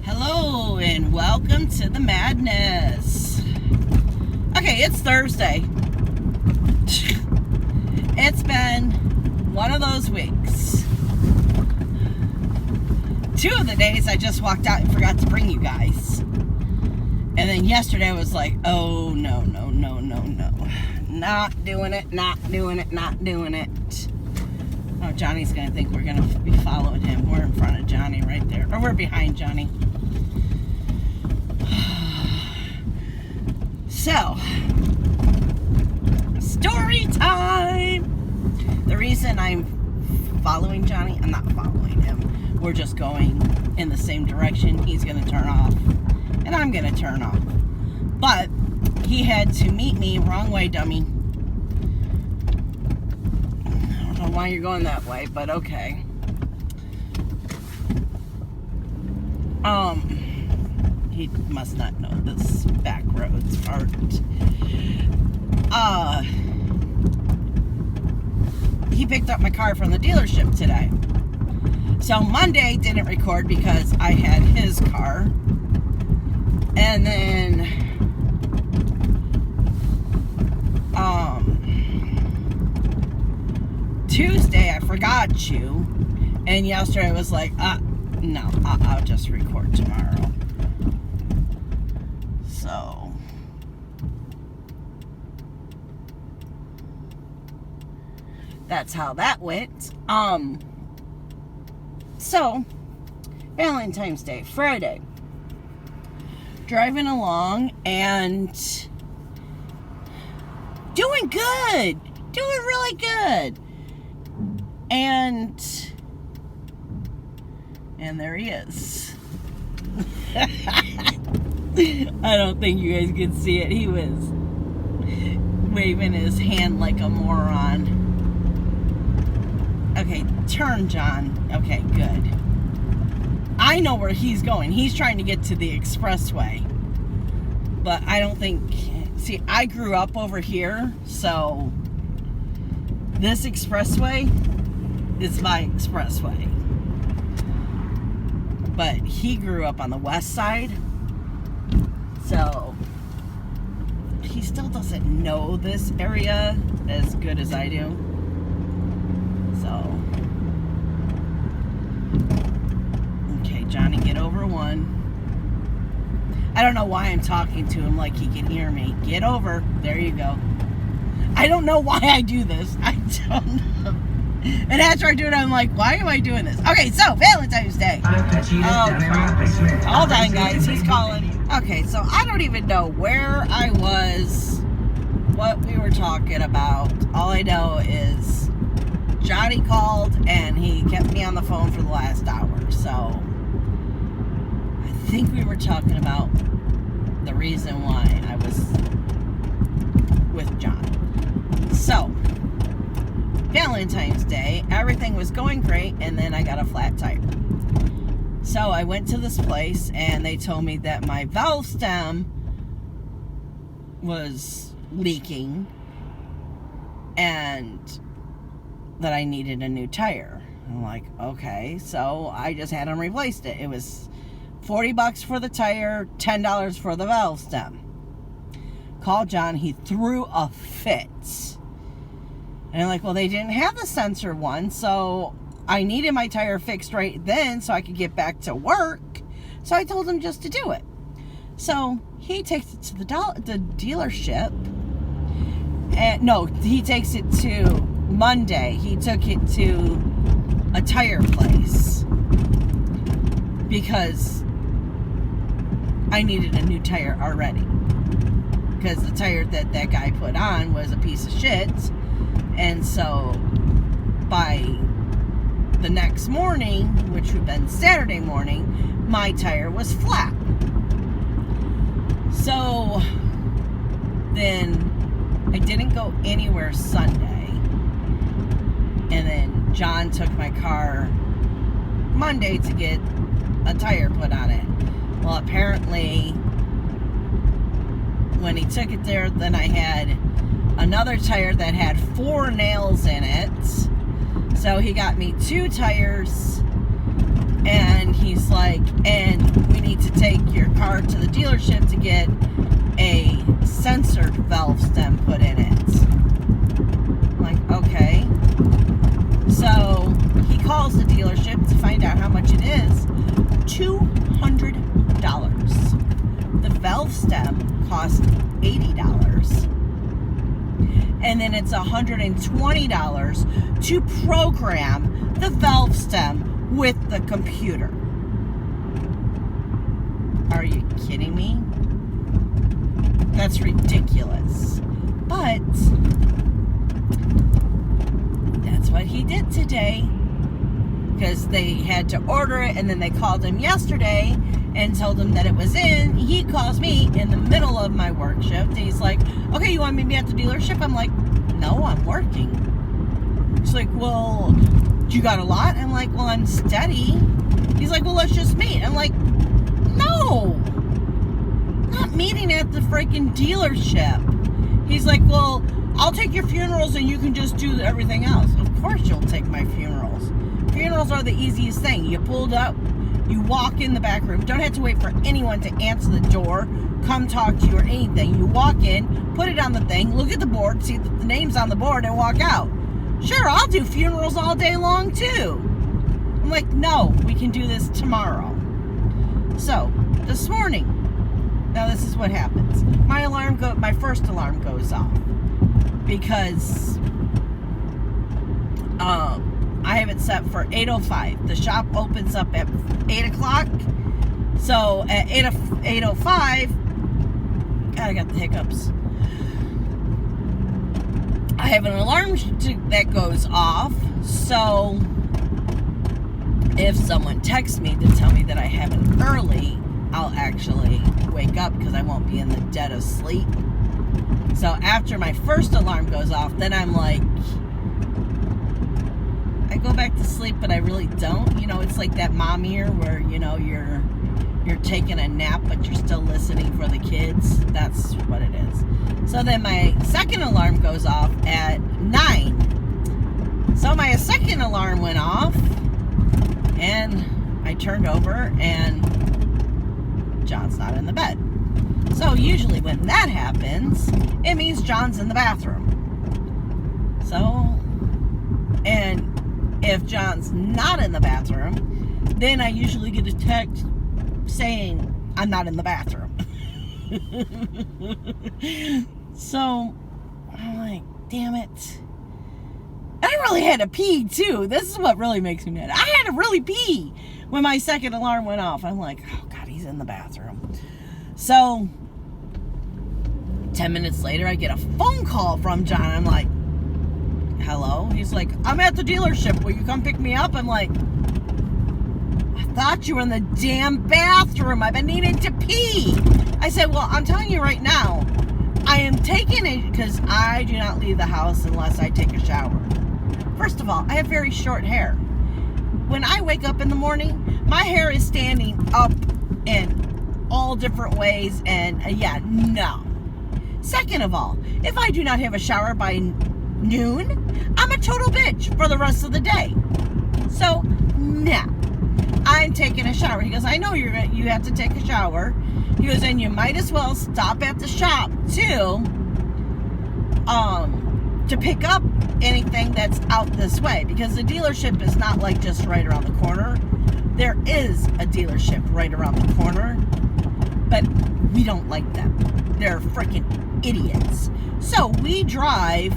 Hello and welcome to the madness. Okay, it's Thursday. It's been one of those weeks. 2 of the days I just walked out and forgot to bring you guys. And then yesterday I was like, oh no. Not doing it. Oh, Johnny's going to think we're going to be following him. We're in front of Johnny right there. Or we're behind Johnny. So, story time! The reason I'm following Johnny, I'm not following him. We're just going in the same direction. He's going to turn off, and I'm going to turn off. But he had to meet me. Wrong way, dummy. I don't know why you're going that way, but okay. He must not know this back roads part. He picked up my car from the dealership today. So Monday didn't record because I had his car. And then Tuesday I forgot you. And yesterday I was like, no, I'll just record tomorrow. So that's how that went. So Valentine's Day, Friday. Driving along and doing good. Doing really good. And there he is. I don't think you guys can see it. He was waving his hand like a moron. Okay, turn, John. Okay, good. I know where he's going. He's trying to get to the expressway. But I don't think... See, I grew up over here, so this expressway is my expressway. But he grew up on the west side, so he still doesn't know this area as good as I do. So, okay, Johnny, get over one. I don't know why I'm talking to him like he can hear me. Get over. There you go. I don't know why I do this. I don't know. And after I do it, I'm like, why am I doing this? Okay, so Valentine's Day. Hold on, guys. He's calling. Okay, so I don't even know where I was, what we were talking about. All I know is Johnny called, and he kept me on the phone for the last hour. So I think we were talking about the reason why I was with John. So Valentine's Day, everything was going great, and then I got a flat tire. So I went to this place, and they told me that my valve stem was leaking, and that I needed a new tire. I'm like, okay, so I just had them replaced it. It was $40 for the tire, $10 for the valve stem. Called John, he threw a fit. And I'm like, well, they didn't have the sensor one, so I needed my tire fixed right then so I could get back to work. So I told him just to do it. So he takes it to the dealership. And no, he takes it to Monday. He took it to a tire place because I needed a new tire already. Because the tire that guy put on was a piece of shit. And so by the next morning, which would have been Saturday morning, my tire was flat. So then I didn't go anywhere Sunday. And then John took my car Monday to get a tire put on it. Well, apparently when he took it there, then I had another tire that had 4 nails in it. So he got me 2 tires And he's like, and we need to take your car to the dealership to get a censored valve stem put in it. I'm like, okay. So he calls the dealership to find out how much it is. $200. The valve stem cost $80. And then it's $120 to program the valve stem with the computer. Are you kidding me? That's ridiculous. But that's what he did today. Because they had to order it, and then they called him yesterday and told him that it was in. He calls me in the middle of my work shift. And he's like, okay, you want me to be at the dealership? I'm like, no, I'm working. He's like, well, you got a lot? I'm like, well, I'm steady. He's like, well, let's just meet. I'm like, no, not meeting at the freaking dealership. He's like, well, I'll take your funerals and you can just do everything else. Of course you'll take my funerals. Funerals are the easiest thing. You pulled up, you walk in the back room. Don't have to wait for anyone to answer the door, come talk to you or anything. You walk in, put it on the thing, look at the board, see the name's on the board, and walk out. Sure, I'll do funerals all day long too. I'm like, no, we can do this tomorrow. So, this morning, now this is what happens. My first alarm goes off because I have it set for 8:05. The shop opens up at 8 o'clock. So at 8:05, God, I got the hiccups. I have an alarm that goes off, so if someone texts me to tell me that I have it early, I'll actually wake up because I won't be in the dead of sleep. So after my first alarm goes off, then I'm like, I go back to sleep, but I really don't. You know, it's like that mom ear where, you know, you're taking a nap, but you're still listening for the kids. That's what it is. So then my second alarm goes off at 9. So my second alarm went off, and I turned over, and John's not in the bed. So usually when that happens, it means John's in the bathroom. So, and if John's not in the bathroom, then I usually get a text saying I'm not in the bathroom. So I'm like, damn it. I really had to pee too. This is what really makes me mad. I had to really pee when my second alarm went off. I'm like, oh God, he's in the bathroom. So 10 minutes later, I get a phone call from John. I'm like, hello? He's like, I'm at the dealership. Will you come pick me up? I'm like, I thought you were in the damn bathroom. I've been needing to pee. I said, well, I'm telling you right now, I am taking it because I do not leave the house unless I take a shower. First of all, I have very short hair. When I wake up in the morning, my hair is standing up in all different ways, and yeah, no. Second of all, if I do not have a shower by noon, I'm a total bitch for the rest of the day. So, no. I'm taking a shower. He goes, I know you have to take a shower. He goes, and you might as well stop at the shop too, to pick up anything that's out this way, because the dealership is not like just right around the corner. There is a dealership right around the corner, but we don't like them. They're freaking idiots. So we drive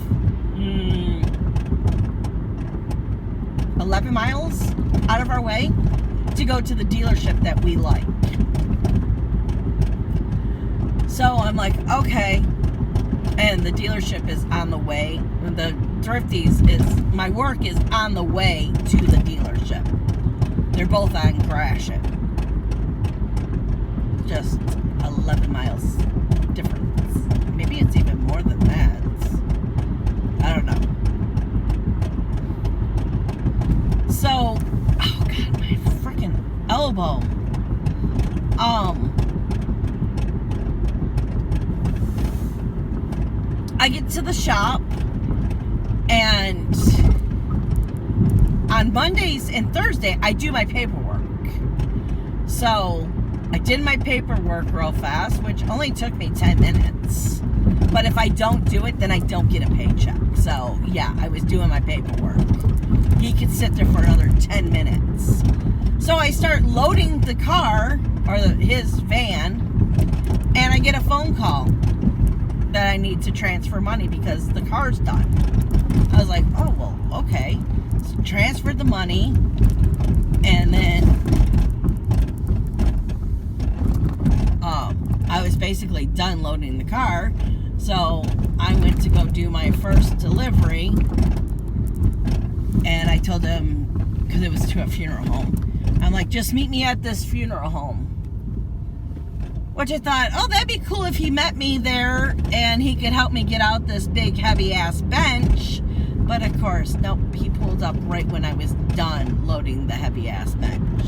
11 miles out of our way to go to the dealership that we like. So I'm like, okay. And the dealership is on the way. The Thrifties my work is on the way to the dealership. They're both on Gratiot. Just 11 miles difference. Maybe it's even more than that. I don't know. So, oh God, my freaking elbow. I get to the shop, and on Mondays and Thursday, I do my paperwork. So I did my paperwork real fast, which only took me 10 minutes. But if I don't do it, then I don't get a paycheck. So yeah, I was doing my paperwork. He could sit there for another 10 minutes. So I start loading the car, or his van, and I get a phone call that I need to transfer money because the car's done. I was like, oh, well, okay. So transferred the money, and then I was basically done loading the car. So I went to go do my first delivery, and I told him, because it was to a funeral home, I'm like, just meet me at this funeral home. Which I thought, oh, that'd be cool if he met me there and he could help me get out this big heavy ass bench. But of course, nope, he pulled up right when I was done loading the heavy ass bench.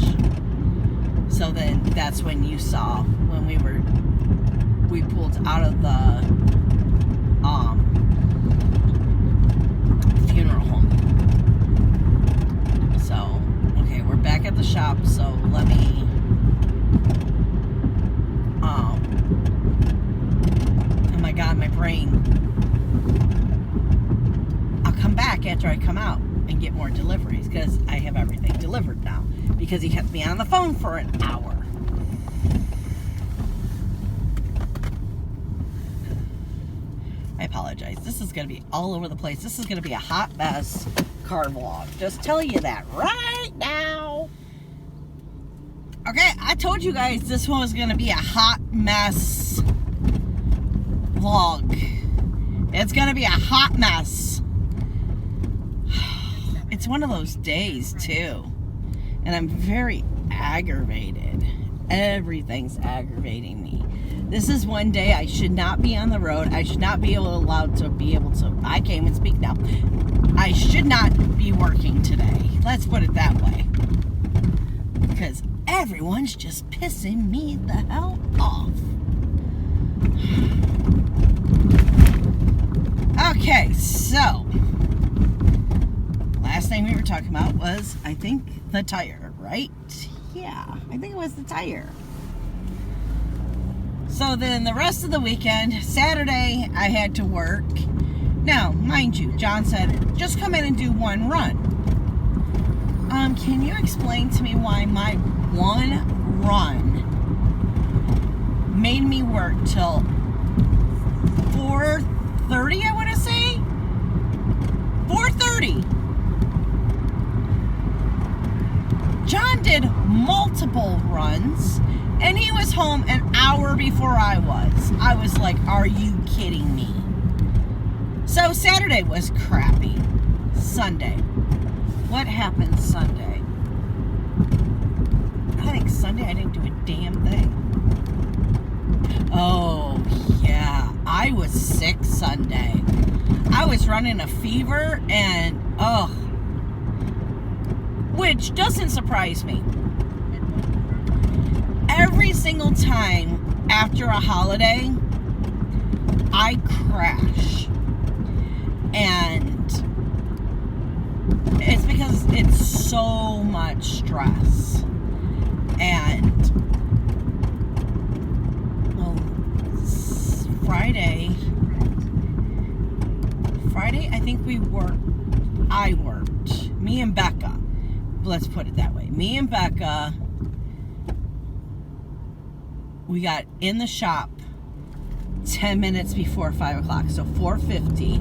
So then that's when you saw, when we pulled out of the funeral home. So, okay, we're back at the shop, so let me oh my god, my brain. I'll come back after I come out and get more deliveries, because I have everything delivered now, because he kept me on the phone for an hour. I apologize. This is going to be all over the place. This is going to be a hot mess car vlog. Just tell you that right now. Okay, I told you guys this one was going to be a hot mess vlog. It's going to be a hot mess. It's one of those days, too. And I'm very aggravated. Everything's aggravating me. This is one day I should not be on the road. I should not be allowed to be able to. I can't even speak now. I should not be working today. Let's put it that way. Because everyone's just pissing me the hell off. Okay, so last thing we were talking about was, I think, the tire, right? Yeah, I think it was the tire. So then the rest of the weekend, Saturday, I had to work. Now, mind you, John said, just come in and do one run. Can you explain to me why my one run made me work till 4:30, I want to say? 4:30. John did multiple runs, and he was home an hour before I was. I was like, are you kidding me? So Saturday was crappy. Sunday. What happened Sunday? I think Sunday I didn't do a damn thing. Oh, yeah. I was sick Sunday. I was running a fever and, which doesn't surprise me. Every single time after a holiday, I crash. And it's because it's so much stress. And, well, Friday, I think I worked. Me and Becca. Let's put it that way. Me and Becca, we got in the shop 10 minutes before 5 o'clock. So 4:50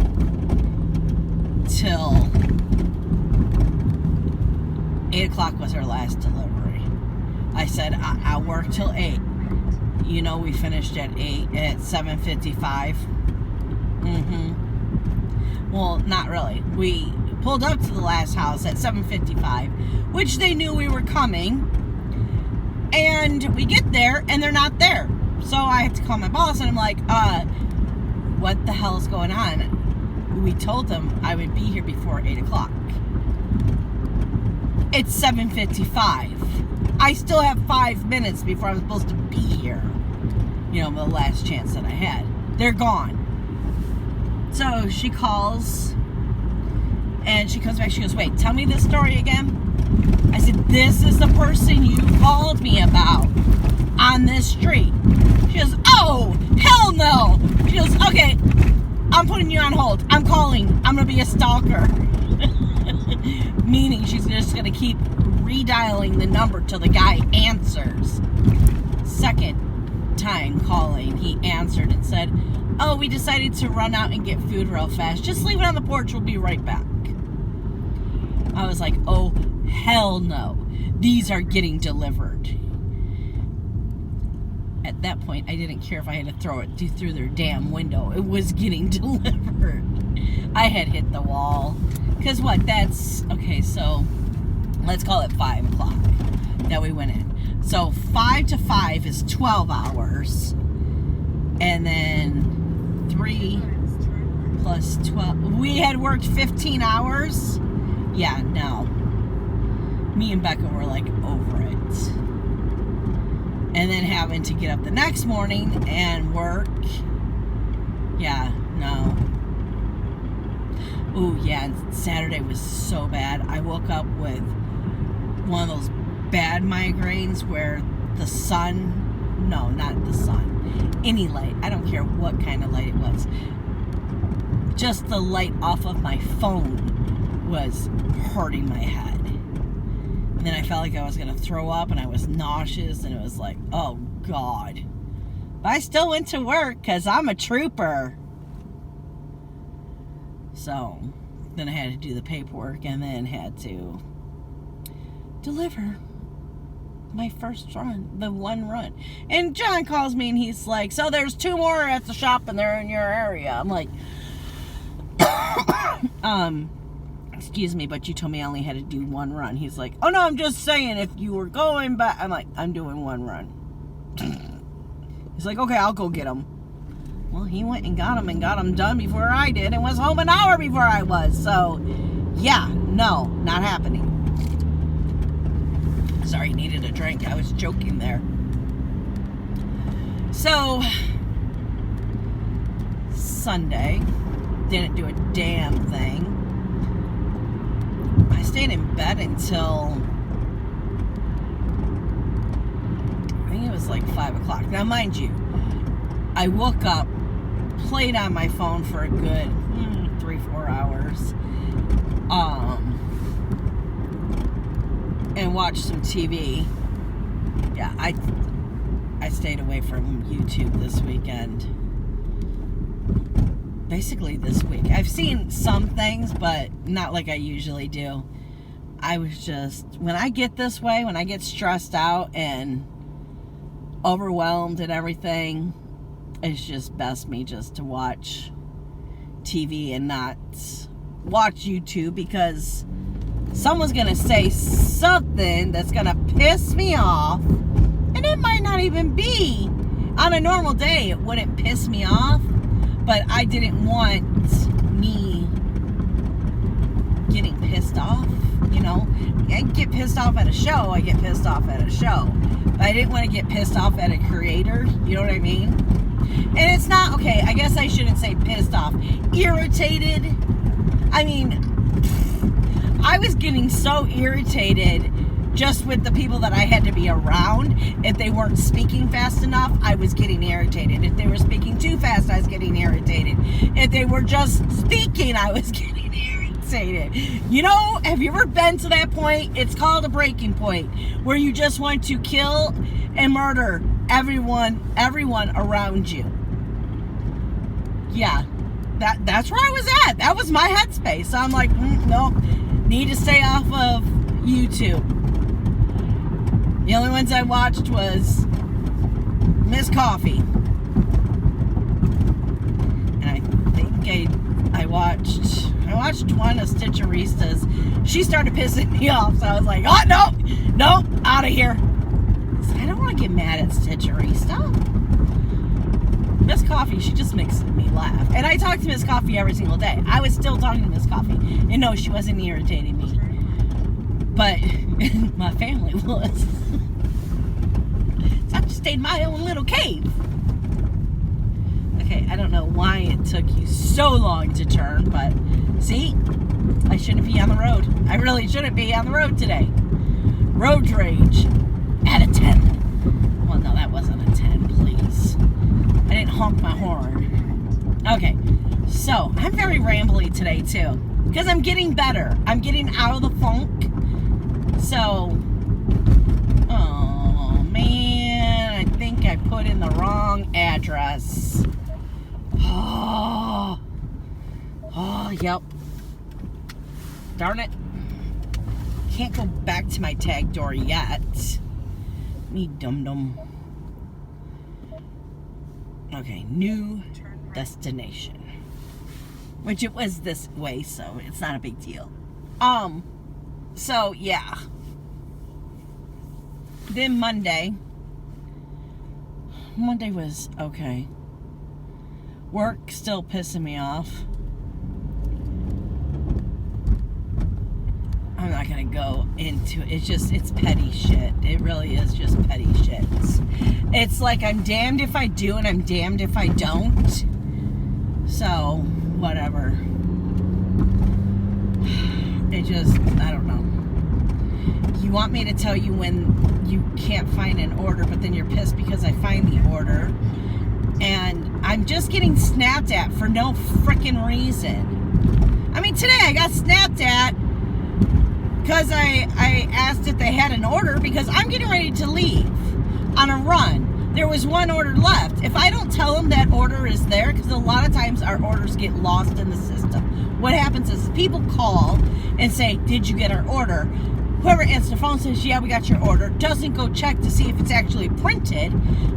till 8 o'clock was our last delivery. I said, I'll work till 8. You know, we finished at 7:55. Well, not really. We pulled up to the last house at 7:55, which they knew we were coming. And we get there, and they're not there. So I have to call my boss, and I'm like, what the hell is going on? We told them I would be here before 8 o'clock. It's 7:55. I still have 5 minutes before I'm supposed to be here. You know, the last chance that I had. They're gone. So she calls, and she comes back, she goes, wait, tell me this story again. I said, this is the person you called me about on this street. She goes, oh, hell no. She goes, okay, I'm putting you on hold. I'm calling. I'm going to be a stalker. Meaning she's just going to keep redialing the number till the guy answers. Second time calling, he answered and said, oh, we decided to run out and get food real fast. Just leave it on the porch. We'll be right back. I was like, oh, hell no. These are getting delivered. At that point, I didn't care if I had to throw it through their damn window. It was getting delivered. I had hit the wall. Because what? That's, okay, so let's call it 5 o'clock that we went in. So 5 to 5 is 12 hours. And then 3 plus 12. We had worked 15 hours. Yeah, no. Me and Becca were like over it. And then having to get up the next morning and work. Yeah, no. Ooh, yeah, Saturday was so bad. I woke up with one of those bad migraines where the sun, no, not the sun, any light, I don't care what kind of light it was, just the light off of my phone was hurting my head. And then I felt like I was going to throw up and I was nauseous and it was like, oh God. But I still went to work because I'm a trooper. So then I had to do the paperwork and then had to deliver my first run, the one run. And John calls me and he's like, so there's 2 more at the shop and they're in your area. I'm like, excuse me, but you told me I only had to do 1 run. He's like, oh no, I'm just saying if you were going back. I'm like, I'm doing 1 run. He's like, okay, I'll go get them. Well, he went and got them done before I did and was home an hour before I was. So, yeah, no, not happening. Sorry, needed a drink. I was joking there. So, Sunday, didn't do a damn thing. I stayed in bed until, I think it was like 5 o'clock. Now, mind you, I woke up, played on my phone for a good 3-4 hours, and watched some TV. Yeah, I stayed away from YouTube this weekend. Basically this week. I've seen some things, but not like I usually do. I was just, when I get this way, when I get stressed out and overwhelmed and everything, it's just best me just to watch TV and not watch YouTube, because someone's gonna say something that's gonna piss me off, and it might not even be on a normal day. It wouldn't piss me off, but I didn't want me getting pissed off. You know, I get pissed off at a show, I get pissed off at a show, but I didn't want to get pissed off at a creator. You know what I mean? And it's not, okay, I guess I shouldn't say pissed off, irritated. I mean, I was getting so irritated just with the people that I had to be around. If they weren't speaking fast enough, I was getting irritated. If they were speaking too fast, I was getting irritated. If they were just speaking, I was getting irritated. You know, have you ever been to that point? It's called a breaking point, where you just want to kill and murder everyone around you. Yeah, that's where I was at. That was my headspace. So I'm like, nope, need to stay off of YouTube. The only ones I watched was Miss Coffee, and I think I watched one of Stitcheristas. She started pissing me off, so I was like, oh no, out of here. I don't want to get mad at Stitcherista. Miss Coffee, she just makes me laugh. And I talk to Miss Coffee every single day. I was still talking to Miss Coffee. And no, she wasn't irritating me. But my family was. So I just stayed in my own little cave. Okay, I don't know why it took you so long to turn, but see? I shouldn't be on the road. I really shouldn't be on the road today. Road rage at a 10. Well, no, that wasn't a 10, please. I didn't honk my horn. Okay, so I'm very rambly today, too. Because I'm getting better. I'm getting out of the funk. So, oh, man, I think I put in the wrong address. Oh, yep. Darn it. Can't go back to my tag door yet. Me dum-dum. Okay, new destination. Which it was this way, so it's not a big deal. So yeah. Then Monday was okay. Work still pissing me off. I'm not gonna go into it. It's petty shit. It really is just petty shit. It's like I'm damned if I do and I'm damned if I don't. So, whatever. I don't know. You want me to tell you when you can't find an order, but then you're pissed because I find the order. And I'm just getting snapped at for no frickin' reason. I mean, today I got snapped at because I asked if they had an order because I'm getting ready to leave on a run. There was one order left. If I don't tell them that order is there, because a lot of times our orders get lost in the system. What happens is people call and say, did you get our order? Whoever answers the phone says, yeah, we got your order. Doesn't go check to see if it's actually printed.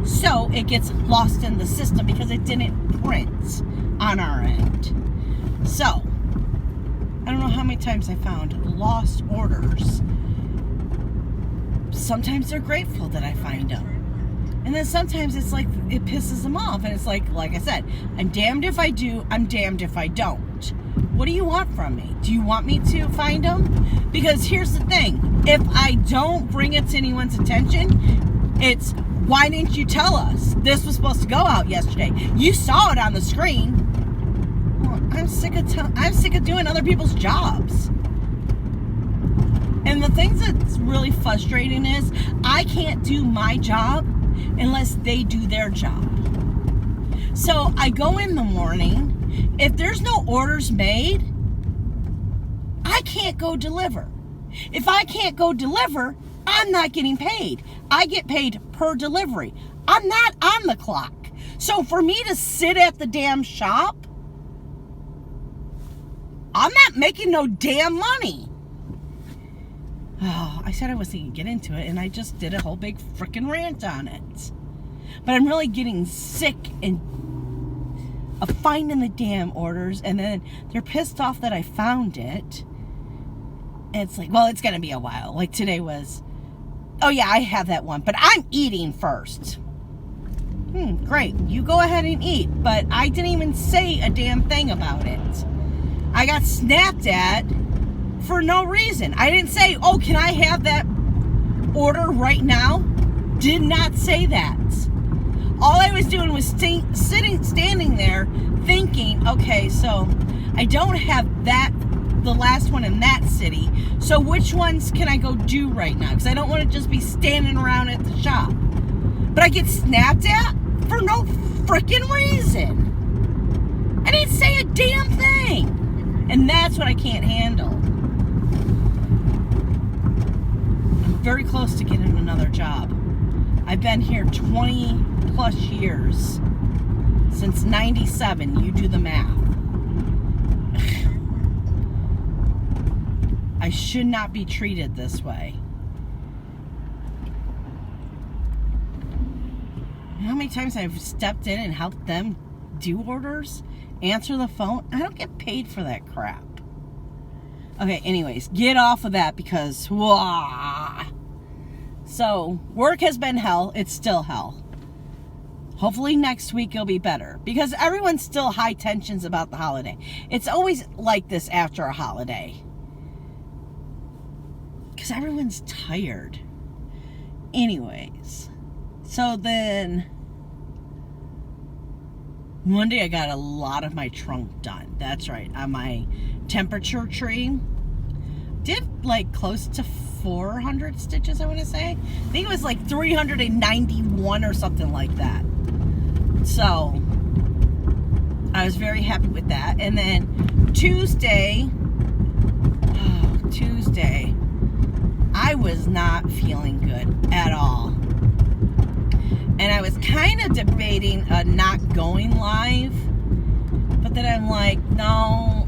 So it gets lost in the system because it didn't print on our end. So, I don't know how many times I found lost orders. Sometimes they're grateful that I find them. And then sometimes it's like, it pisses them off. And it's like I said, I'm damned if I do, I'm damned if I don't. What do you want from me? Do you want me to find them? Because here's the thing. If I don't bring it to anyone's attention, it's, why didn't you tell us? This was supposed to go out yesterday. You saw it on the screen. Well, I'm sick of doing other people's jobs. And the thing that's really frustrating is I can't do my job unless they do their job. So I go in the morning. If there's no orders made, I can't go deliver. If I can't go deliver, I'm not getting paid. I get paid per delivery. I'm not on the clock. So for me to sit at the damn shop, I'm not making no damn money. Oh, I said I wasn't going to get into it, and I just did a whole big freaking rant on it. But I'm really getting sick of finding the damn orders, and then they're pissed off that I found it. And it's like, well, it's going to be a while. Like today was, oh yeah, I have that one, but I'm eating first. Great. You go ahead and eat, but I didn't even say a damn thing about it. I got snapped at for no reason. I didn't say, oh, can I have that order right now? Did not say that. All I was doing was standing there thinking, okay, so I don't have the last one in that city, so which ones can I go do right now? Because I don't want to just be standing around at the shop. But I get snapped at for no freaking reason. I didn't say a damn thing. And that's what I can't handle. I'm very close to getting another job. I've been here 20 plus years. Since 97, you do the math. I should not be treated this way. You know how many times I've stepped in and helped them do orders? Answer the phone? I don't get paid for that crap. Okay, anyways, get off of that because, wah. So, work has been hell. It's still hell. Hopefully next week it'll be better because everyone's still high tensions about the holiday. It's always like this after a holiday because everyone's tired. Anyways, so then Monday I got a lot of my trunk done. That's right, on my temperature tree. Did like close to 400 stitches, I want to say. I think it was like 391 or something like that. So I was very happy with that. And then Tuesday, I was not feeling good at all. And I was kind of debating not going live. But then I'm like, no,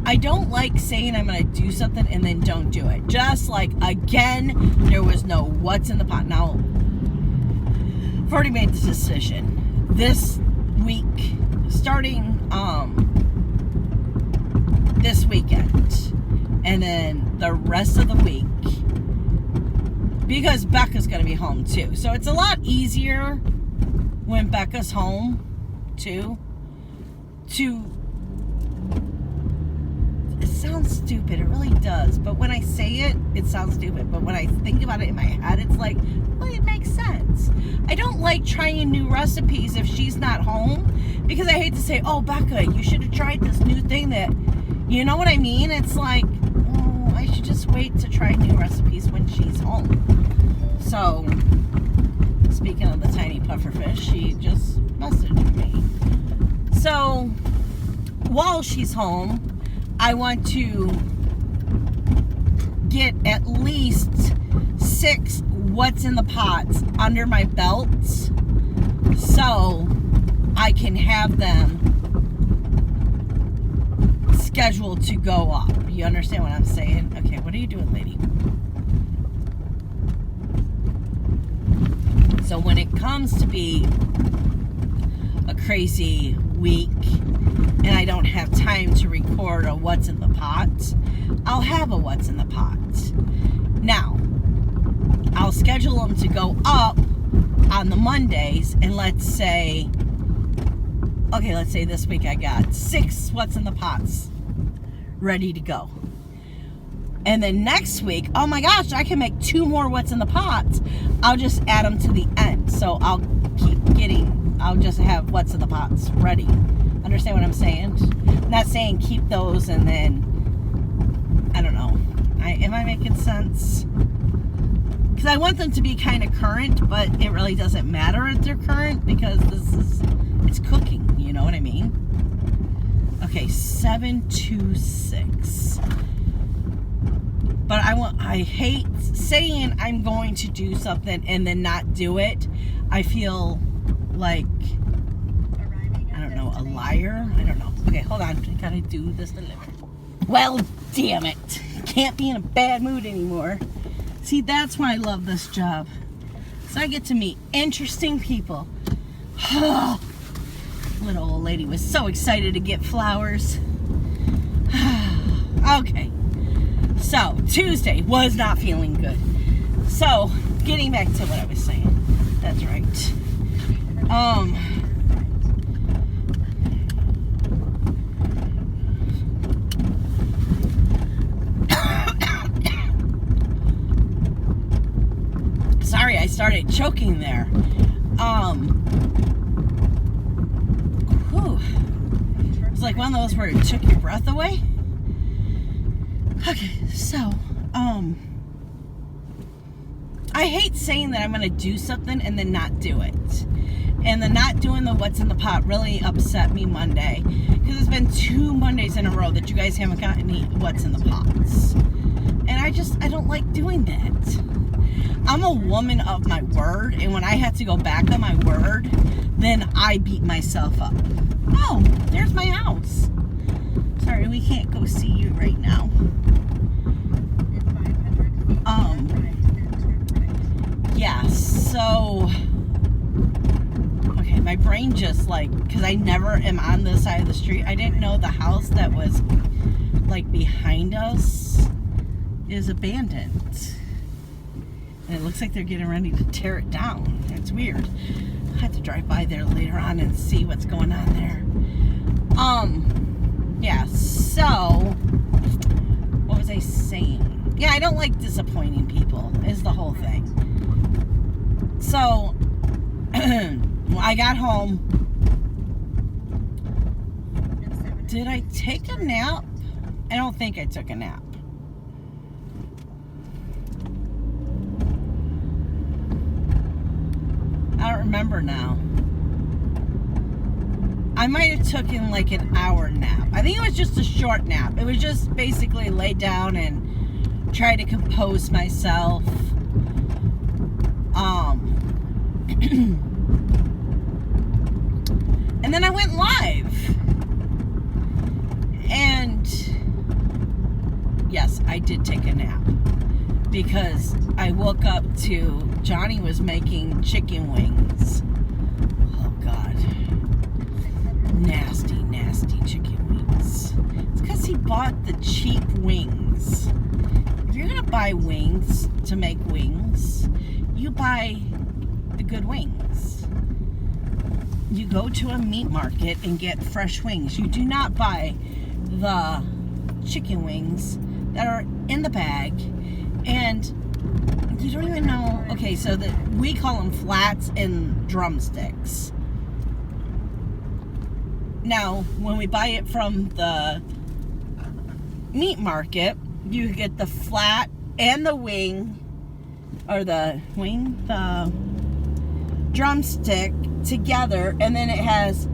I don't like saying I'm going to do something and then don't do it. Just like, again, there was no what's in the pot. Now, I've already made the decision. This week, starting this weekend, and then the rest of the week, because Becca's going to be home too. So it's a lot easier when Becca's home too. It sounds stupid, it really does, but when I say it, it sounds stupid, but when I think about it in my head, it's like, well, it makes sense. I don't like trying new recipes if she's not home, because I hate to say, oh, Becca, you should have tried this new thing that, you know what I mean? It's like, oh, I should just wait to try new recipes when she's home. So, speaking of the tiny pufferfish, she just messaged me. So, while she's home, I want to get at least 6 what's in the pots under my belt so I can have them scheduled to go up. You understand what I'm saying? Okay, what are you doing, lady? So when it comes to be a crazy week and I don't have time to record a what's in the pot, I'll have a what's in the pot. Now, I'll schedule them to go up on the Mondays, and let's say this week I got 6 what's in the pots ready to go. And then next week, oh my gosh, I can make 2 more what's in the pots. I'll just add them to the end. So I'll just have what's in the pots ready. Understand what I'm saying? I'm not saying keep those and then, I don't know. Am I making sense? Because I want them to be kind of current, but it really doesn't matter if they're current because it's cooking. You know what I mean? Okay, 726. But I hate saying I'm going to do something and then not do it. I feel like, I don't know, a liar? I don't know. Okay, hold on. I gotta do this delivery. Well, damn it. Can't be in a bad mood anymore. See, that's why I love this job. So I get to meet interesting people. Little old lady was so excited to get flowers. Okay. So, Tuesday was not feeling good. So, getting back to what I was saying. That's right. Sorry, I started choking there. It's like one of those where it took your breath away. Okay, so, I hate saying that I'm going to do something and then not do it. And the not doing the what's in the pot really upset me Monday. Because it's been 2 Mondays in a row that you guys haven't got any what's in the pots. And I don't like doing that. I'm a woman of my word, and when I have to go back on my word, then I beat myself up. Oh, there's my house. Sorry, we can't go see you right now. Yeah, so, okay, my brain just because I never am on this side of the street. I didn't know the house that was behind us is abandoned. And it looks like they're getting ready to tear it down. It's weird. I have to drive by there later on and see what's going on there. Yeah, so, what was I saying? Yeah, I don't like disappointing people, is the whole thing. So, I got home. Did I take a nap? I don't think I took a nap. remember now. I might have taken like an hour nap. I think it was just a short nap. It was just basically lay down and try to compose myself. And then I went live. And yes, I did take a nap. Because I woke up to Johnny was making chicken wings. Oh God. Nasty, nasty chicken wings. It's because he bought the cheap wings. If you're gonna buy wings to make wings, you buy the good wings. You go to a meat market and get fresh wings. You do not buy the chicken wings that are in the bag. And you don't even know. Okay, so we call them flats and drumsticks. Now, when we buy it from the meat market, you get the flat and the wing, or the drumstick together, and then it has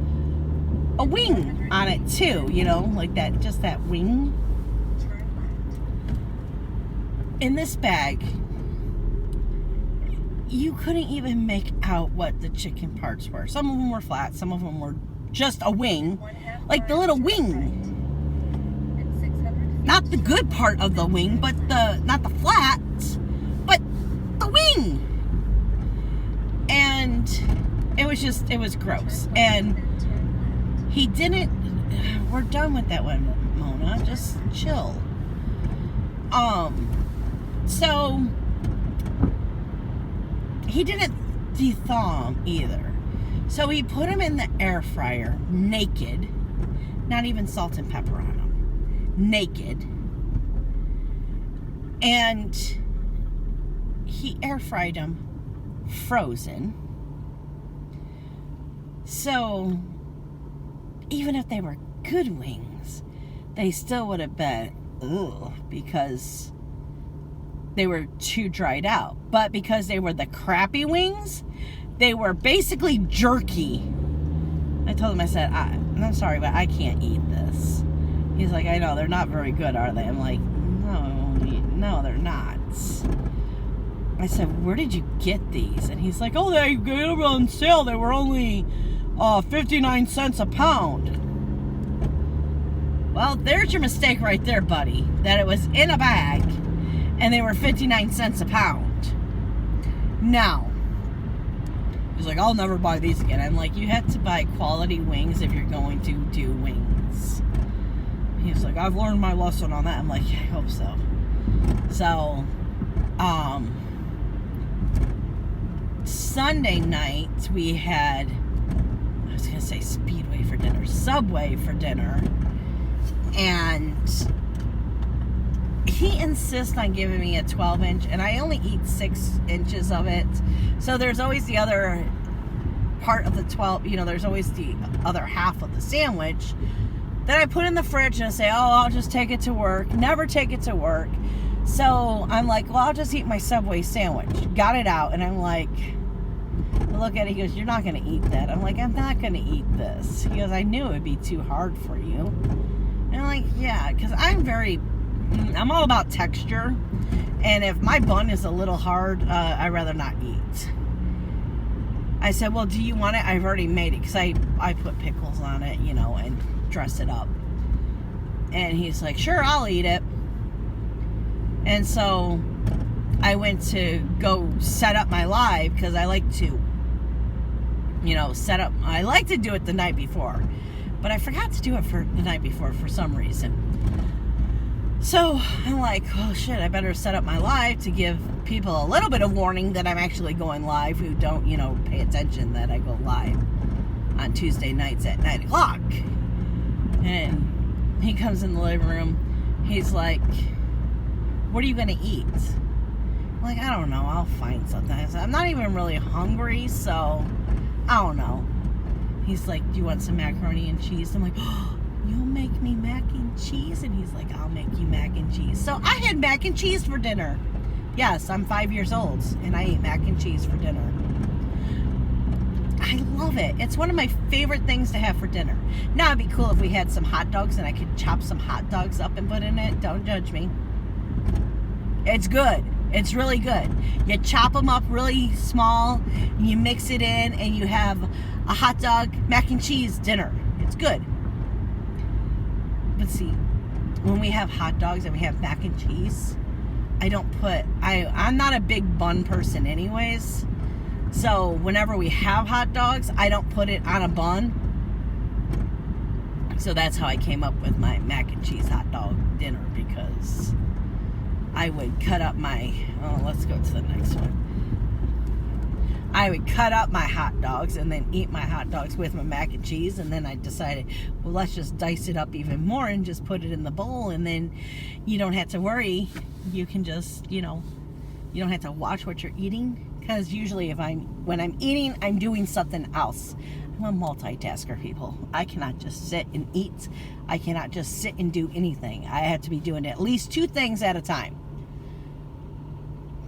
a wing on it too, you know, like that, just that wing. In this bag, you couldn't even make out what the chicken parts were. Some of them were flat, some of them were just a wing, like the little wing. Not the good part of the wing, but not the flats, but the wing. And it was gross. And he didn't, we're done with that one, Mona, just chill. So he didn't de-thaw them either. So he put them in the air fryer naked, not even salt and pepper on them, naked. And he air fried them frozen. So even if they were good wings, they still would have been because they were too dried out. But because they were the crappy wings, they were basically jerky. I told him, I said, I'm sorry, but I can't eat this. He's like, I know, they're not very good, are they? I'm like, no, they're not. I said, where did you get these? And he's like, oh, they were on sale. They were only 59 cents a pound. Well, there's your mistake right there, buddy. That it was in a bag and they were 59 cents a pound. Now, he's like, I'll never buy these again. I'm like, you have to buy quality wings if you're going to do wings. He's like, I've learned my lesson on that. I'm like, yeah, I hope so. So, Sunday night we had, I was gonna say Speedway for dinner, Subway for dinner, and he insists on giving me a 12-inch, and I only eat 6 inches of it. So there's always the other part of the 12, there's always the other half of the sandwich that I put in the fridge and I say, oh, I'll just take it to work. Never take it to work. So I'm like, well, I'll just eat my Subway sandwich. Got it out, and I'm like, look at it. He goes, you're not going to eat that. I'm like, I'm not going to eat this. He goes, I knew it would be too hard for you. And I'm like, yeah, because I'm all about texture. And if my bun is a little hard, I'd rather not eat. I said, well, do you want it? I've already made it, because I put pickles on it, and dress it up. And he's like, sure, I'll eat it. And so I went to go set up my live, because I like to, I like to do it the night before. But I forgot to do it for the night before for some reason. So I'm like, oh shit, I better set up my live to give people a little bit of warning that I'm actually going live, who don't, pay attention that I go live on Tuesday nights at 9 o'clock. And he comes in the living room. He's like, what are you going to eat? I'm like, I don't know. I'll find something. I said, I'm not even really hungry, so I don't know. He's like, do you want some macaroni and cheese? I'm like, oh, you'll make me mac and cheese? And he's like, I'll make you mac and cheese. So I had mac and cheese for dinner. Yes, I'm 5 years old, and I ate mac and cheese for dinner. I love it. It's one of my favorite things to have for dinner. Now it'd be cool if we had some hot dogs and I could chop some hot dogs up and put in it. Don't judge me. It's good. It's really good. You chop them up really small, you mix it in, and you have a hot dog, mac and cheese dinner. It's good. But see, when we have hot dogs and we have mac and cheese, I'm not a big bun person anyways. So whenever we have hot dogs, I don't put it on a bun. So that's how I came up with my mac and cheese hot dog dinner, because I would cut up let's go to the next one. I would cut up my hot dogs and then eat my hot dogs with my mac and cheese, and then I decided, well, let's just dice it up even more and just put it in the bowl, and then you don't have to worry. You can just, you don't have to watch what you're eating, because usually when I'm eating, I'm doing something else. I'm a multitasker, people. I cannot just sit and eat. I cannot just sit and do anything. I have to be doing at least 2 things at a time.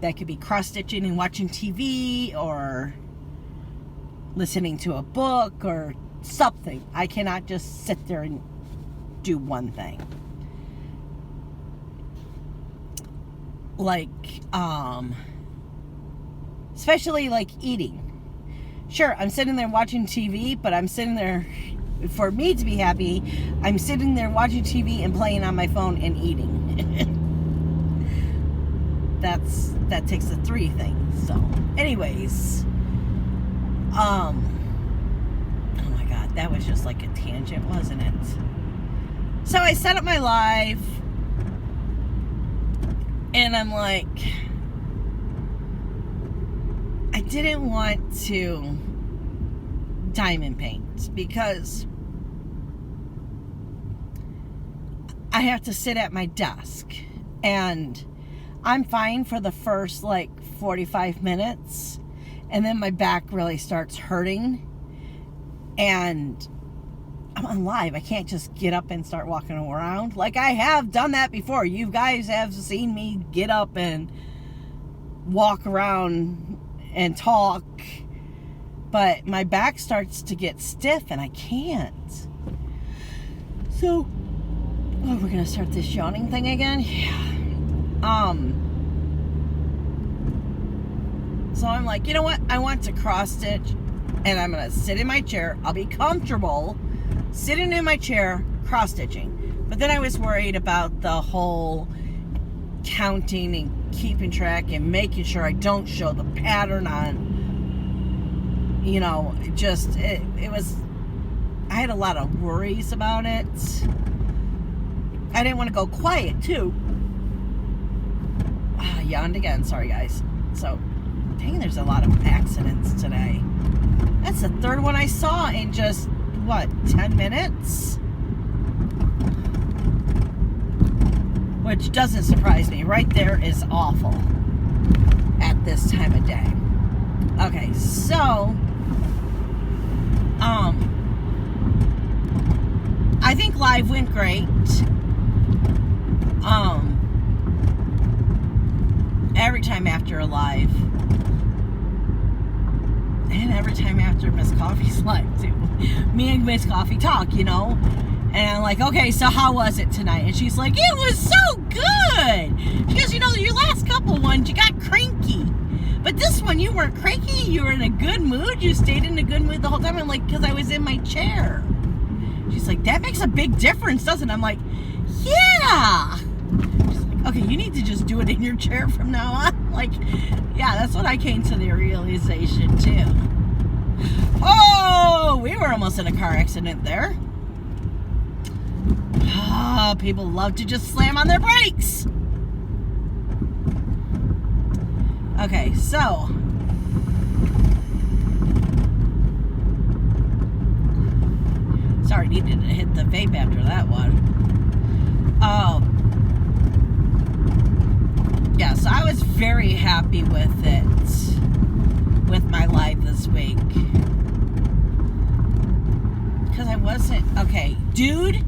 That could be cross-stitching and watching TV, or listening to a book, or something. I cannot just sit there and do one thing. Like, especially like eating. Sure, I'm sitting there watching TV, but I'm sitting there, for me to be happy, I'm sitting there watching TV and playing on my phone and eating. That takes the 3 things. So, anyways, oh my God, that was just like a tangent, wasn't it? So I set up my live, and I'm like, I didn't want to diamond paint because I have to sit at my desk, and I'm fine for the first 45 minutes, and then my back really starts hurting, and I'm on live. I can't just get up and start walking around. Like, I have done that before. You guys have seen me get up and walk around and talk, but my back starts to get stiff and I can't. So, we're gonna start this yawning thing again. Yeah. So I'm like, you know what? I want to cross stitch, and I'm gonna sit in my chair. I'll be comfortable sitting in my chair, cross stitching. But then I was worried about the whole counting and keeping track and making sure I don't show the pattern on, it was, I had a lot of worries about it. I didn't want to go quiet too. Yawned again, sorry guys. So, dang, there's a lot of accidents today. That's the 3rd one I saw in just, 10 minutes? Which doesn't surprise me. Right there is awful at this time of day. Okay, so, I think live went great. Every time after a live, and every time after Miss Coffee's live too, me and Miss Coffee talk, and I'm like, okay, so how was it tonight? And she's like, it was so good. She goes, your last couple ones, you got cranky, but this one, you weren't cranky. You were in a good mood. You stayed in a good mood the whole time. I'm like, because I was in my chair. She's like, that makes a big difference, doesn't it? I'm like, yeah. Okay, you need to just do it in your chair from now on. Like, yeah, that's what I came to the realization too. Oh, we were almost in a car accident there. Oh, people love to just slam on their brakes. Okay, so sorry, needed to hit the vape after that one. Yeah, so I was very happy with it, with my live this week. Because I wasn't, okay, dude.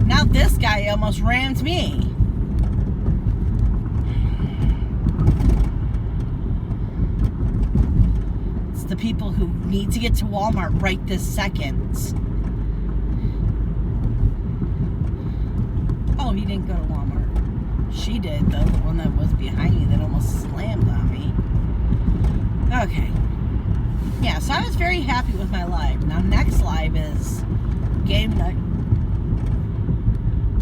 Now this guy almost rammed me. people who need to get to Walmart right this second. Oh, he didn't go to Walmart. She did, though. The one that was behind me that almost slammed on me. Okay. Yeah, so I was very happy with my live. Now, next live is game night.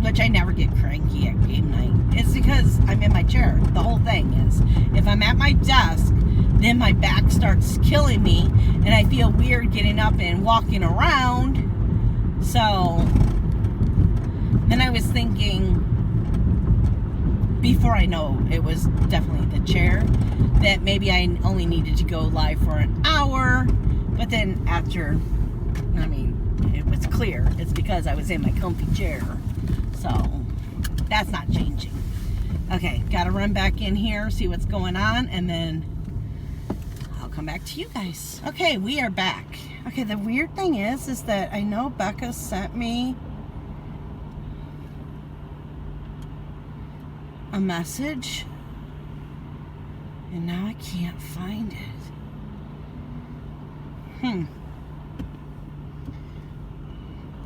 Which I never get cranky at game night. It's because I'm in my chair. The whole thing is, if I'm at my desk, then my back starts killing me, and I feel weird getting up and walking around. So, then I was thinking, before I know it was definitely the chair, that maybe I only needed to go live for an hour. But then after, I mean, it was clear. It's because I was in my comfy chair. So, that's not changing. Okay, gotta run back in here, see what's going on, and then I'll come back to you guys. Okay, we are back. Okay, the weird thing is that I know Becca sent me a message, and now I can't find it.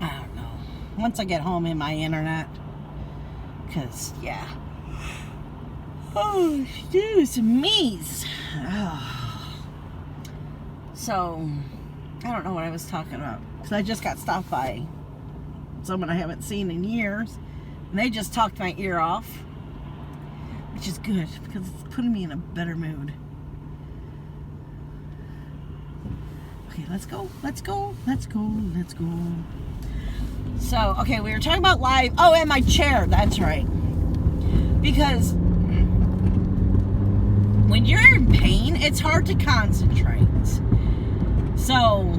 I don't know. Once I get home in my internet, because, yeah. Oh, excuse me. Oh. So, I don't know what I was talking about. Because I just got stopped by someone I haven't seen in years. And they just talked my ear off. Which is good, because it's putting me in a better mood. Okay, let's go. So, okay, we were talking about live. Oh, and my chair. That's right. Because when you're in pain, it's hard to concentrate. So,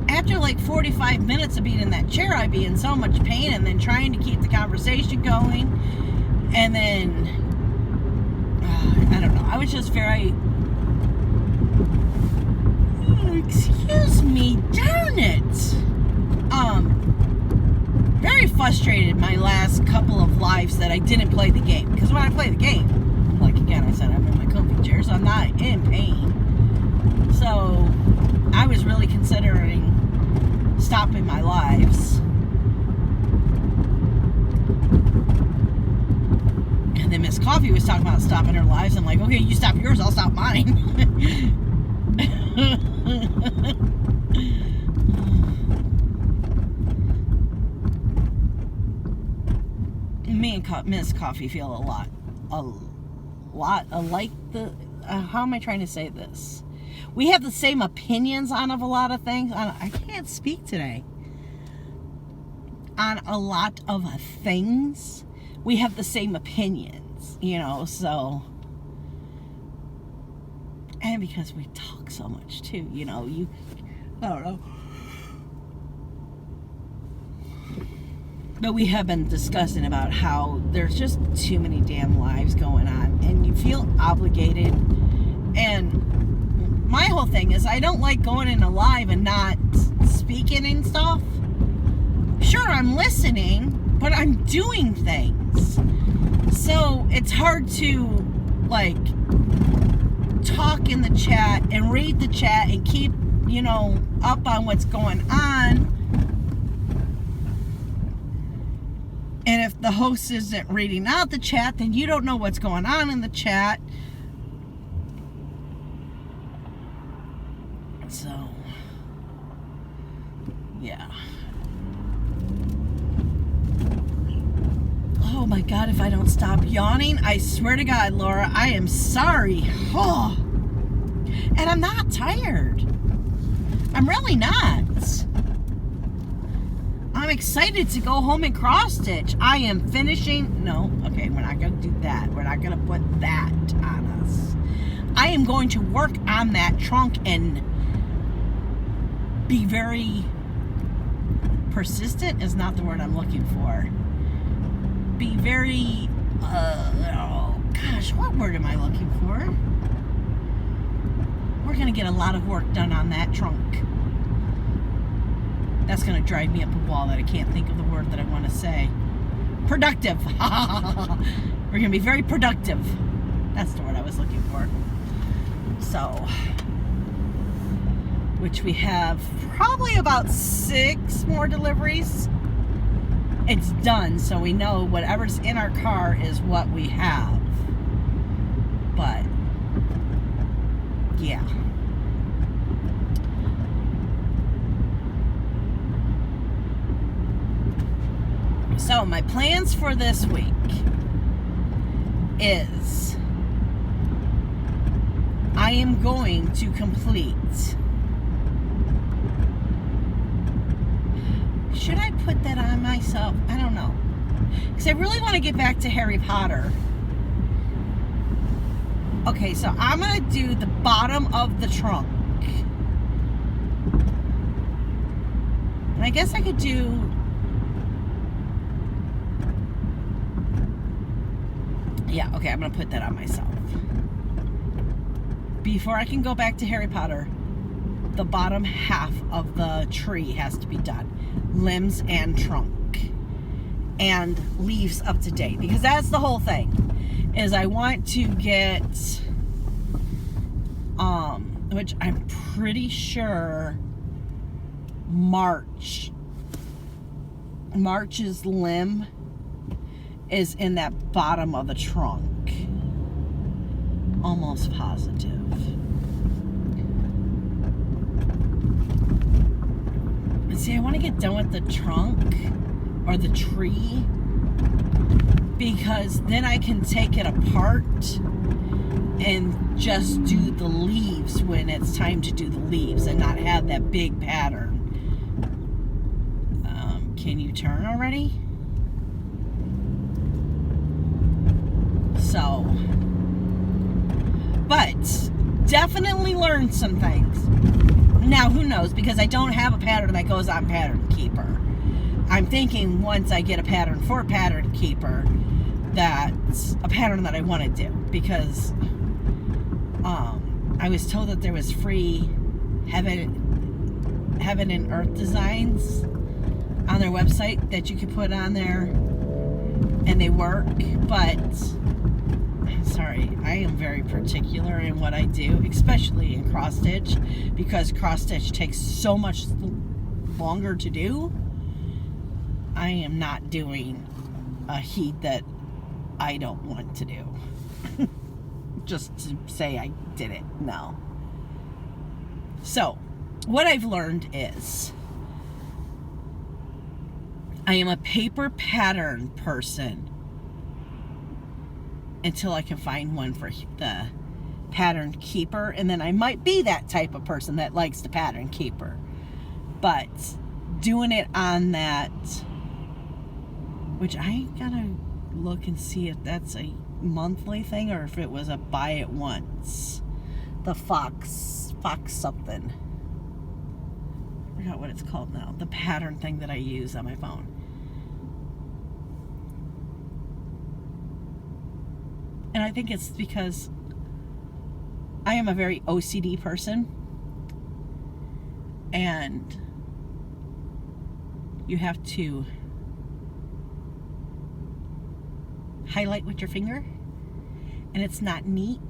after like 45 minutes of being in that chair, I'd be in so much pain, and then trying to keep the conversation going. And then, I don't know. I was just very... excuse me, darn it. Very frustrated my last couple of lives that I didn't play the game. Because when I play the game, like again I said, I'm in my comfy chair, so I'm not in pain. So I was really considering stopping my lives. And then Miss Coffee was talking about stopping her lives. I'm like, okay, you stop yours, I'll stop mine. Me and Miss Coffee feel a lot alike. How am I trying to say this? We have the same opinions on a lot of things. I can't speak today. On a lot of things, we have the same opinions, so. And because we talk so much too, I don't know. But we have been discussing about how there's just too many damn lives going on, and you feel obligated. And my whole thing is, I don't like going in a live and not speaking and stuff. Sure, I'm listening, but I'm doing things. So it's hard to, like, talk in the chat and read the chat and keep, up on what's going on. And if the host isn't reading out the chat, then you don't know what's going on in the chat. So, yeah. Oh my God, if I don't stop yawning, I swear to God, Laura, I am sorry. Oh. And I'm not tired. I'm really not. I'm excited to go home and cross stitch. I am finishing. No, okay, we're not going to do that. We're not going to put that on us. I am going to work on that trunk and be very persistent is not the word I'm looking for. Be very, oh gosh, what word am I looking for? We're going to get a lot of work done on that trunk. That's going to drive me up a wall that I can't think of the word that I want to say. Productive. We're going to be very productive. That's the word I was looking for. So, which we have probably about 6 more deliveries. It's done, so we know whatever's in our car is what we have. But yeah. So my plans for this week is I am going to complete. Should I put that on myself? I don't know. Because I really want to get back to Harry Potter. Okay, so I'm going to do the bottom of the trunk. And I guess I could do... Yeah, okay, I'm going to put that on myself. Before I can go back to Harry Potter, the bottom half of the tree has to be done. Limbs and trunk. And leaves up to date. Because that's the whole thing. Is I want to get... which I'm pretty sure... March's limb is in that bottom of the trunk. Almost positive. See, I want to get done with the trunk or the tree because then I can take it apart and just do the leaves when it's time to do the leaves and not have that big pattern. Can you turn already? So, but definitely learned some things. Now, who knows? Because I don't have a pattern that goes on Pattern Keeper. I'm thinking once I get a pattern for Pattern Keeper, that's a pattern that I want to do. Because I was told that there was free Heaven and Earth designs on their website that you could put on there. And they work. But... sorry, I am very particular in what I do, especially in cross stitch, because cross stitch takes so much longer to do. I am not doing a heat that I don't want to do. Just to say I did it. No. So, what I've learned is I am a paper pattern person until I can find one for the Pattern Keeper, and then I might be that type of person that likes the Pattern Keeper. But doing it on that, which I gotta look and see if that's a monthly thing or if it was a buy it once. The Fox something. I forgot what it's called now. The pattern thing that I use on my phone. And I think it's because I am a very OCD person. And you have to highlight with your finger. And it's not neat.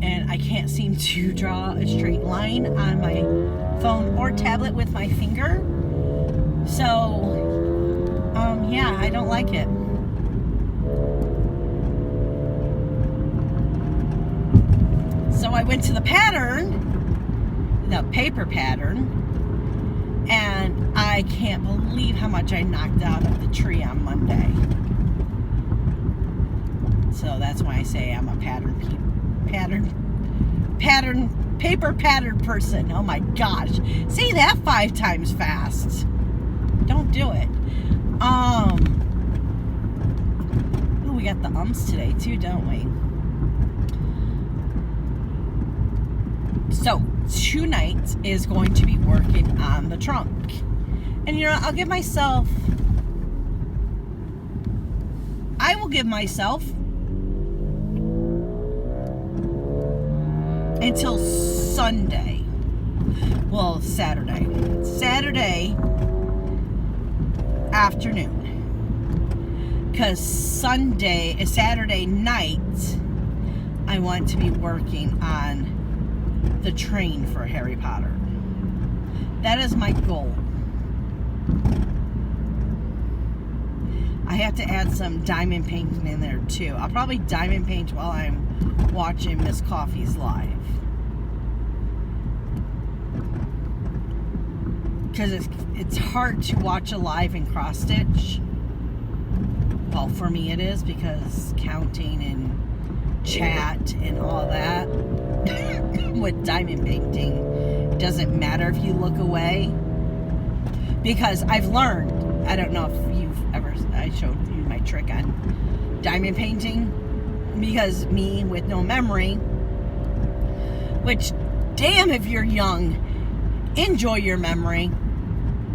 And I can't seem to draw a straight line on my phone or tablet with my finger. So, yeah, I don't like it. So I went to the pattern, the paper pattern, and I can't believe how much I knocked out of the tree on Monday. So that's why I say I'm a paper pattern person. Oh my gosh. Say that 5 times fast. Don't do it. Ooh, we got the ums today too, don't we? So, tonight is going to be working on the trunk. And you know, I will give myself until Sunday. Well, Saturday afternoon. Because Saturday night, I want to be working on the train for Harry Potter. That is my goal. I have to add some diamond painting in there too. I'll probably diamond paint while I'm watching Miss Coffee's live. Because it's hard to watch a live in cross stitch. Well, for me it is, because counting and chat and all that with diamond painting, it doesn't matter if you look away. Because I've learned, I don't know if you've ever, I showed you my trick on diamond painting, because me with no memory, which, damn, if you're young, enjoy your memory,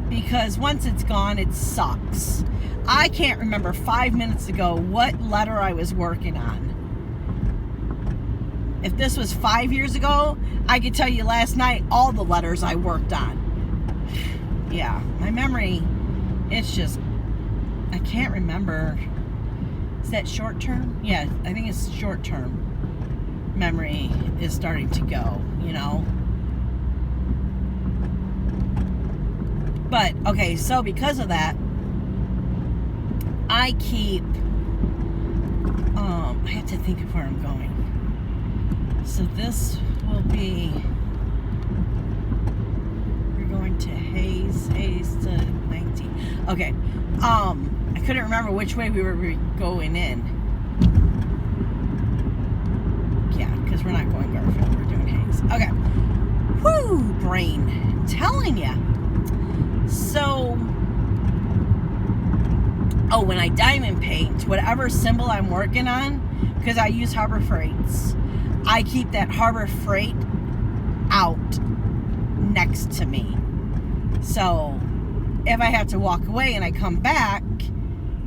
because once it's gone, it sucks. I can't remember 5 minutes ago what letter I was working on. If this was 5 years ago, I could tell you last night all the letters I worked on. Yeah, my memory, it's just, I can't remember. Is that short term? Yeah, I think it's short term. Memory is starting to go, you know. But, okay, so because of that, I keep, I have to think of where I'm going. So this will be, we're going to Hayes to 19. Okay, I couldn't remember which way we were going in. Yeah, because we're not going Garfield, we're doing Hayes. Okay, whoo, brain, telling ya. So, oh, when I diamond paint, whatever symbol I'm working on, because I use Harbor Freights, I keep that Harbor Freight out next to me. So, if I have to walk away and I come back,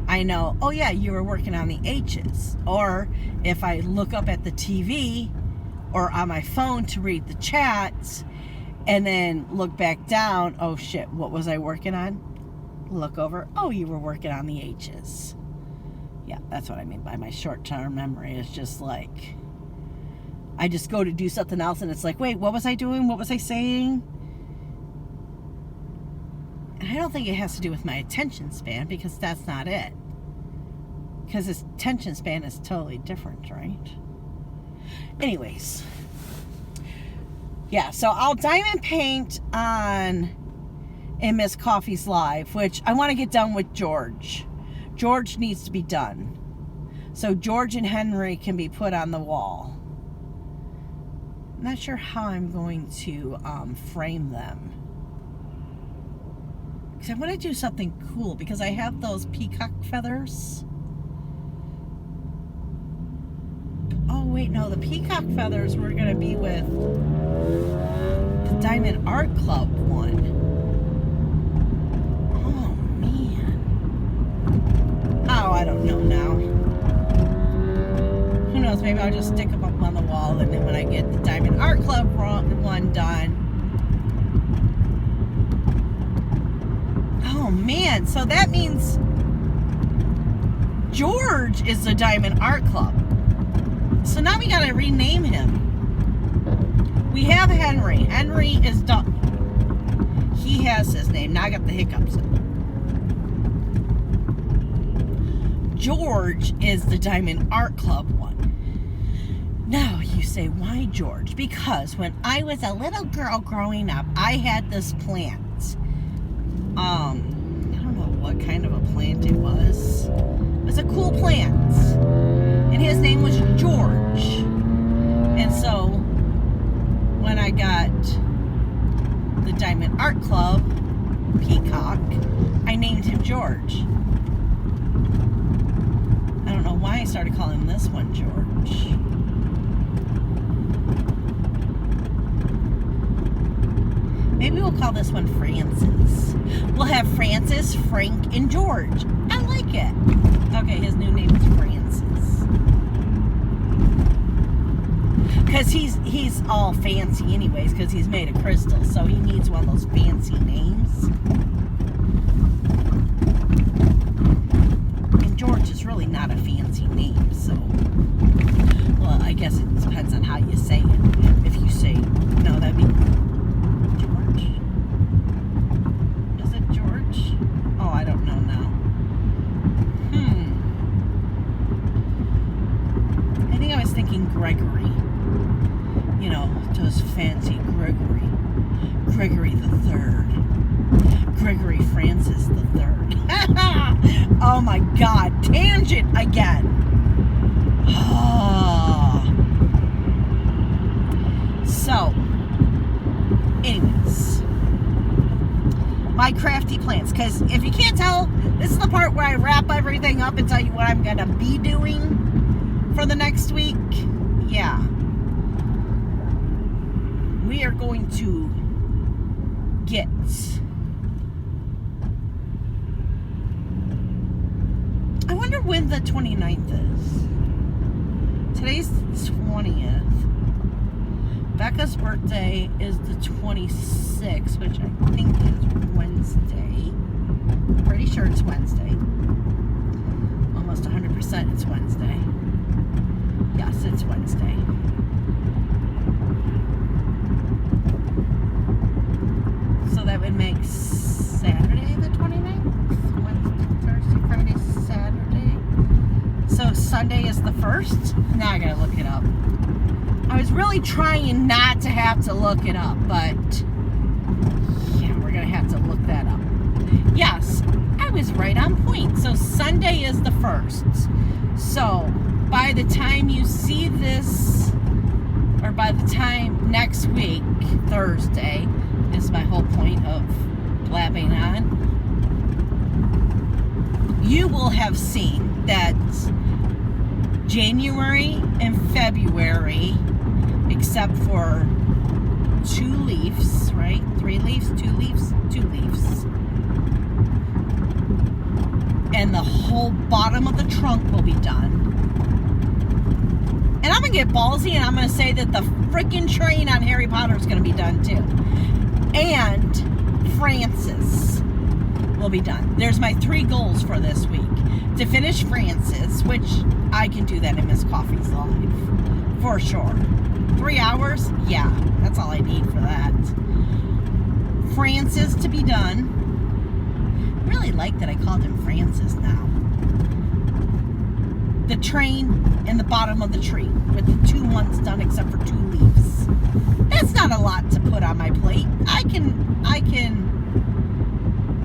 I know, oh yeah, you were working on the H's. Or if I look up at the TV or on my phone to read the chats and then look back down, oh shit, what was I working on? Look over, oh, you were working on the H's. Yeah, that's what I mean by my short-term memory. It's just like, I just go to do something else and it's like, wait, what was I doing? What was I saying? And I don't think it has to do with my attention span, because that's not it. Because his attention span is totally different, right? Anyways. Yeah, so I'll diamond paint in Miss Coffee's live, which I want to get done with George. George needs to be done. So George and Henry can be put on the wall. I'm not sure how I'm going to frame them. Because I want to do something cool, because I have those peacock feathers. Oh, wait, no, the peacock feathers were going to be with the Diamond Art Club one. Oh, man. Oh, I don't know now. Who knows, maybe I'll just stick them up on the wall, and then when I get the Diamond Art Club one done. Oh, man, so that means George is the Diamond Art Club. So now we gotta rename him. We have Henry. Henry is done. He has his name. Now I got the hiccups. George is the Diamond Art Club one. Now you say, why George? Because when I was a little girl growing up, I had this plant. I don't know what kind of a plant it was. It was a cool plant. And his name was George. And so, when I got the Diamond Art Club peacock, I named him George. I don't know why I started calling this one George. Maybe we'll call this one Francis. We'll have Francis, Frank, and George. I like it. Okay, his new name is Francis. Because he's all fancy anyways, because he's made of crystal, so he needs one of those fancy names. And George is really not a fancy name, so... Well, I I guess it depends on how you say it. If you say, no, that'd be George. Is it George? Oh, I don't know now. I think I was thinking Gregory. You know, those fancy Gregory. Gregory the Third. Gregory Francis the Third. Oh my God, tangent again. So, anyways, my crafty plans. Because if you can't tell, this is the part where I wrap everything up and tell you what I'm going to be doing for the next week. Yeah. We are going to get... I wonder when the 29th is. Today's the 20th. Becca's birthday is the 26th, which I think is Wednesday. Pretty sure it's Wednesday. Almost 100% it's Wednesday. Yes, it's Wednesday. So that would make Saturday the 29th? Wednesday, Thursday, Friday, Saturday. So Sunday is the 1st? Now I gotta look it up. I was really trying not to have to look it up, but yeah, we're gonna have to look that up. Yes, I was right on point. So Sunday is the 1st. So by the time you see this, or by the time next week, Thursday, is my whole point of blabbing on, you will have seen that January and February, except for 2 leaves, right? 3 leaves, 2 leaves, 2 leaves. And the whole bottom of the trunk will be done. And I'm going to get ballsy and I'm going to say that the freaking train on Harry Potter is going to be done too. And Francis will be done. There's my 3 goals for this week. To finish Francis, which I can do that in Miss Coffee's live. For sure. 3 hours? Yeah, that's all I need for that. Francis to be done. I really like that I called him Francis now. The train and the bottom of the tree with the 2 months done except for 2 leaves. That's not a lot to put on my plate. I can,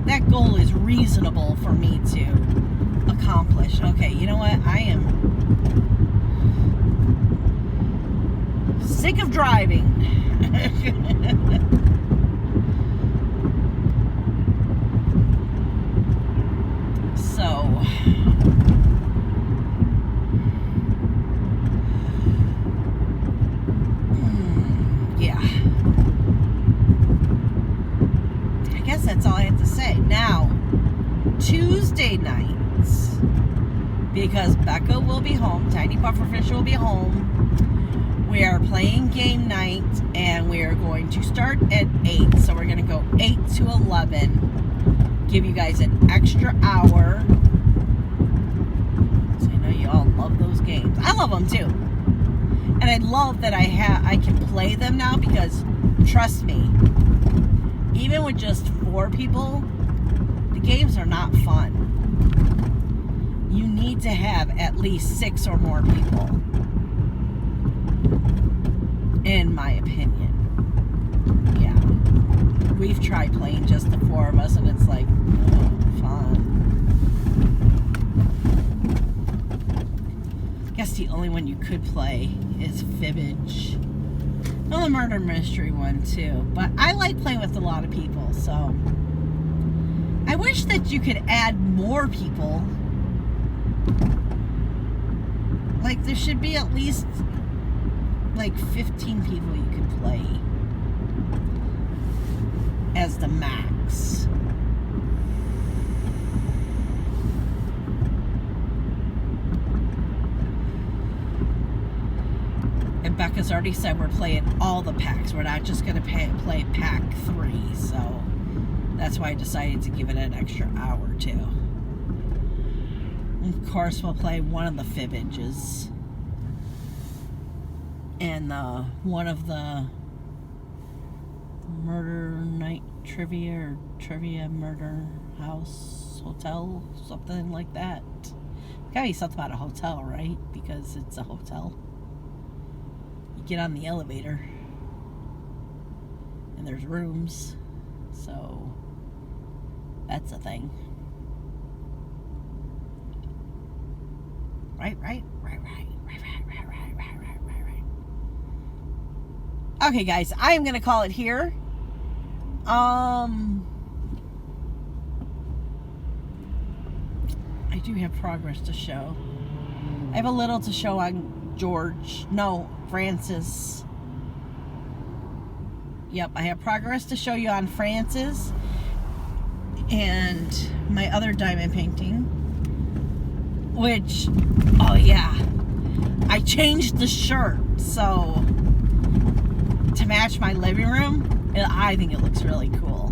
that goal is reasonable for me to accomplish. Okay, you know what? I am sick of driving. So, yeah. I guess that's all I have to say. Now, Tuesday nights, because Becca will be home, Tiny Pufferfish will be home, we are playing game night, and we are going to start at 8, so we're going to go 8 to 11, give you guys an extra hour, so I know you all love those games. I love them too, and I love that I can play them now, because trust me, even with just 4 people, the games are not fun. You need to have at least 6 or more people, in my opinion. Yeah. We've tried playing just the 4 of us, and it's like, oh, fun. I guess the only one you could play is Fibbage. Well, the murder mystery one too. But I like playing with a lot of people, so I wish that you could add more people. Like, there should be at least like 15 people you could play as the max. And Becca's already said we're playing all the packs. We're not just going to play pack 3, so that's why I decided to give it an extra hour too. Of course, we'll play one of the Fibbages. And one of the murder night trivia or trivia murder house hotel, something like that. Gotta be something about a hotel, right? Because it's a hotel. You get on the elevator and there's rooms, so that's a thing. Right. Okay, guys, I am gonna call it here. I do have progress to show. I have a little to show on Francis. Yep, I have progress to show you on Francis and my other diamond painting, which, oh yeah, I changed the shirt, so to match my living room, I think it looks really cool.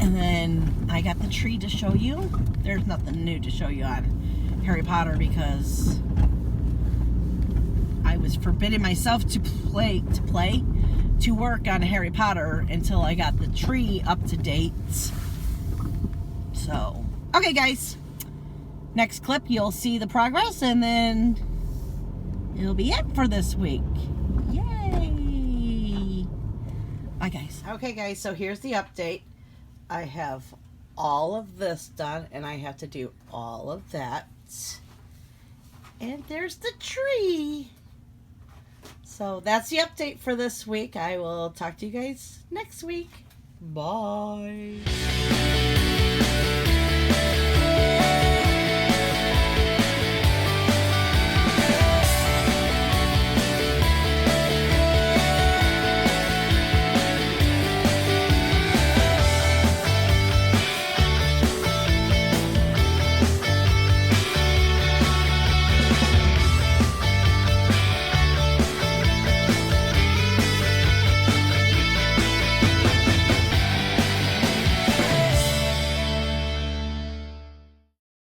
And then I got the tree to show you. There's nothing new to show you on Harry Potter because I was forbidding myself to work on Harry Potter until I got the tree up to date. So, okay guys, next clip you'll see the progress and then it'll be it for this week. Yay! Bye guys. Okay guys, so here's the update. I have all of this done and I have to do all of that. And there's the tree. So that's the update for this week. I will talk to you guys next week. Bye.